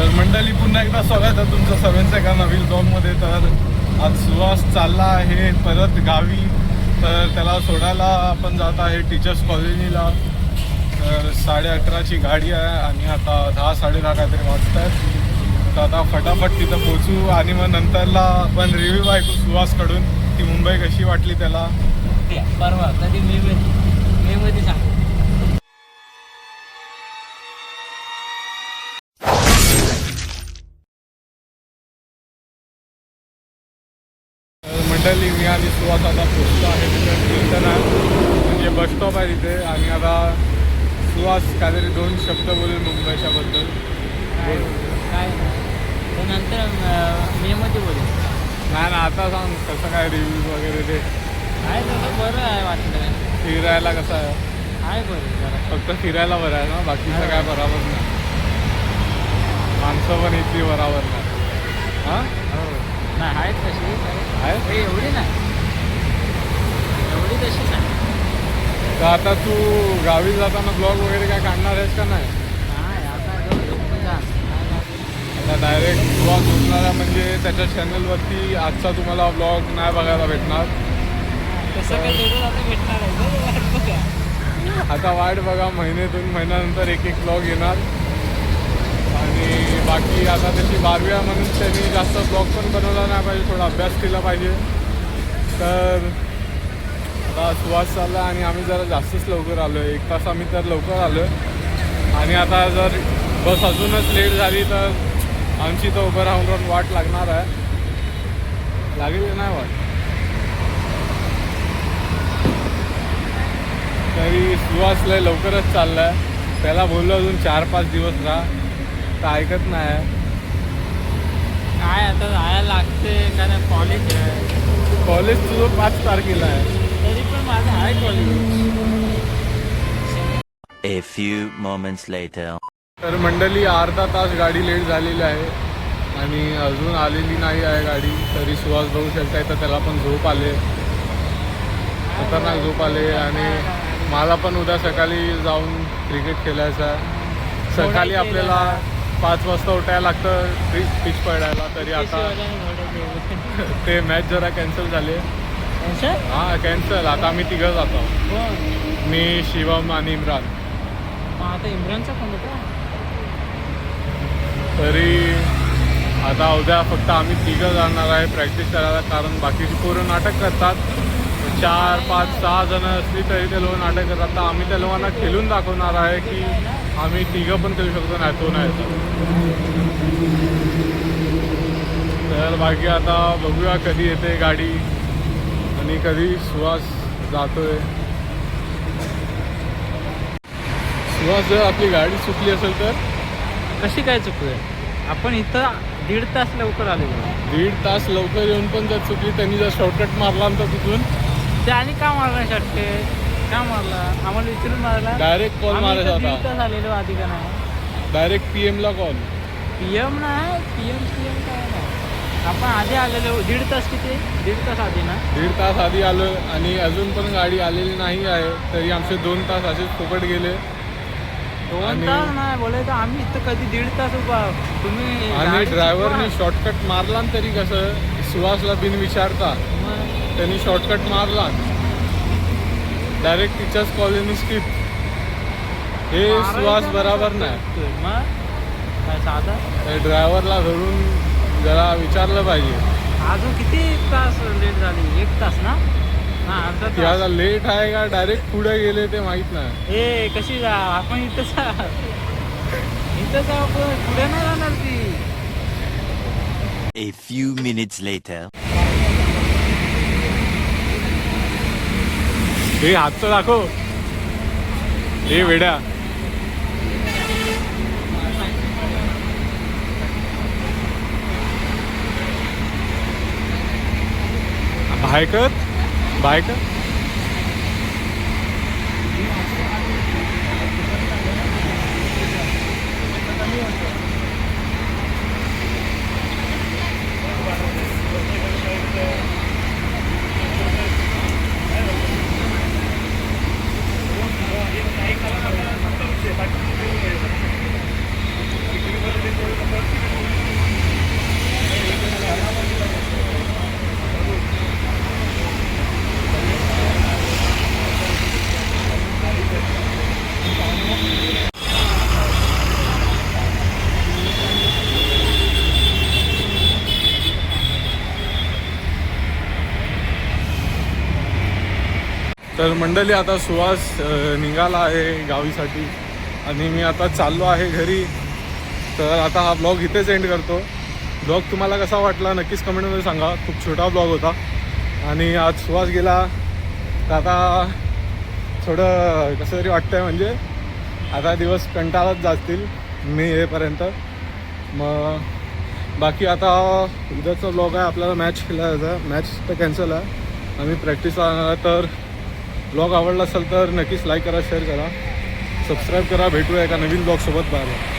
तर मंडळी पुन्हा एकदा स्वागत आहे तुमचं सर्वांचं एका नवीन ब्लॉगमध्ये. तर आज सुहास चालला आहे परत गावी. तर त्याला सोडायला आपण जात आहे टीचर्स कॉलनीला. तर 11:30ची गाडी आहे आणि आता 10-10:30 काहीतरी वाजत आहेत. तर आता फटाफट तिथं पोचू आणि मग नंतरला आपण रिव्ह्यू ऐकू सुहासकडून ती मुंबई कशी वाटली त्याला. परवा कधी मे मध्ये सांग. मंडळी मी आणि सुहास आता पोचलो आहे तिथे स्टेशन आहे, म्हणजे बस स्टॉप आहे तिथे. आणि आता सुहास काहीतरी 2 शब्द बोलेल मुंबईच्या बद्दल. काय ते नंतर मे मध्ये बोलेल. नाही ना, आता सांग कसं काय रिव्ह्यू वगैरे ते. आहे तसं बरं आहे वाटलं. फिरायला कसं आहे? आहे बरं जरा. फक्त फिरायला बरं आहे ना, बाकीचं काय बरोबर नाही. माणसं पण इथली बरोबर नाही. हां नाही आहेत तशी आहे. हे एवढी नाही, एवढी तशी नाही. तर आता तू गावी जाताना ब्लॉग वगैरे काय काढणार आहेस का नाही? नाही आता झोपून जा. आता डायरेक्ट ब्लॉग झोपणार आहे, म्हणजे त्याच्या चॅनलवरती आजचा तुम्हाला ब्लॉग नाही बघायला भेटणार. तसं काही जरूर आता भेटणार आहे. आता वाट बघा, महिन्यानंतर एक ब्लॉग येणार. आणि बाकी आता त्याची 12वी आहे म्हणून त्यांनी जास्त ब्लॉग पण बनवला नाही पाहिजे, थोडा अभ्यास केला पाहिजे. तर आता सुहास चालला आणि आम्ही जरा जास्तच लवकर आलो आहे. 1 तास आम्ही तर लवकर आलो आहे. आणि आता जर बस अजूनच लेट झाली तर आमची तर उभं राहून वाट लागणार आहे. लागेल नाही वाट. तरी सुहास लय लवकरच चालला आहे. त्याला बोललो अजून 4-5 दिवस राहा, तर ऐकत नाही. काय आता जायला लागते कारण कॉलेज आहे. कॉलेज तुझं 5 तारखेला आहे. तरी पण माझं आहे college. A few moments later. तर मंडळी अर्धा तास गाडी लेट झालेली आहे आणि अजून आलेली नाही आहे गाडी. तरी सुहास बघू शकताय तर त्याला पण झोप आले, खतरनाक झोप आले. आणि मला पण उद्या सकाळी जाऊन क्रिकेट खेळायचं आहे. सकाळी आपल्याला 5 वाजता उठायला लागतं पिच पडायला. तरी आता ते मॅच जरा कॅन्सल झाले. हां कॅन्सल. आता आम्ही 3 जातो. मी, शिवम आणि इम्रान. आता इम्रानचा फोन होता. तरी आता उद्या फक्त आम्ही 3 जाणार आहे प्रॅक्टिस करायला, कारण बाकीची पोरं नाटक करतात. 4-5-6 जणं असली तरी ते लोक नाटक करतात. तर आम्ही त्या लोकांना खेळून दाखवणार आहे की आम्ही 3 पण खेळू शकतो, नाही तो नाही. तर बाकी आता बघूया कधी येते गाडी आणि कधी सुहास जातोय. सुहास जर आपली गाडी चुकली असेल तर कशी काय चुकलं? आपण इथं 1.5 तास लवकर आले. 1.5 तास लवकर येऊन पण जर चुकली, त्यांनी जर शॉर्टकट मारला तर तिथून ते आणि का मारला शर्ट? का मारला? आम्हाला विचारून मारला. डायरेक्ट कॉल मारायचा होता. 1.5 तास आलेलो आधी का नाही? डायरेक्ट PM ला कॉल. PM नाही, PM काय नाही. आपण आधी आलेलो 1.5 तास. किती? 1.5 तास आधी ना. 1.5 तास आधी आलो आणि अजून पण गाडी आलेली नाही आहे. तरी आमचे 2 तास असेच फुकट गेले. 2 तास नाही बोले तर आम्ही इथं कधी 1.5 तास उभा. तुम्ही आणि ड्रायव्हरने शॉर्टकट मारला तरी कसं सुहासला बिन विचारता त्यांनी शॉर्टकट मारला. Direct teachers colony skip. हे सुहास बरोबर नाही. मग काय साधा ड्रायव्हरला धरून जरा विचारलं पाहिजे. अजून किती तास लेट झाली? 1 तास ना. अर्धा की तास. आता लेट आहे का डायरेक्ट पुढे गेले ते माहीत नाही. ए कशी जा आपण इथं आपण पुढे नाही जाणार ती. A few minutes later. हे हातचं दाखव. हे वेड्या. बायकर तर मंडळी आता सुहास निघाला आहे गावीसाठी आणि मी आता चाललो आहे घरी. तर आता हा ब्लॉग इथेच एंड करतो. ब्लॉग तुम्हाला कसा वाटला नक्कीच कमेंटमध्ये सांगा. खूप छोटा ब्लॉग होता आणि आज सुहास गेला तर आता थोडं कसं तरी वाटतं आहे. म्हणजे आता दिवस कंटाळत जातील मी येईपर्यंत. मग बाकी आता उद्याचा ब्लॉग आहे आपल्याला मॅच खेळायचा. मॅच तर कॅन्सल आहे, आम्ही प्रॅक्टिसला आणणार. तर ब्लॉग आवडला असेल तर नक्कीच लाईक करा, शेअर करा, सबस्क्राईब करा. भेटूया एका नवीन ब्लॉगसोबत. Bye bye.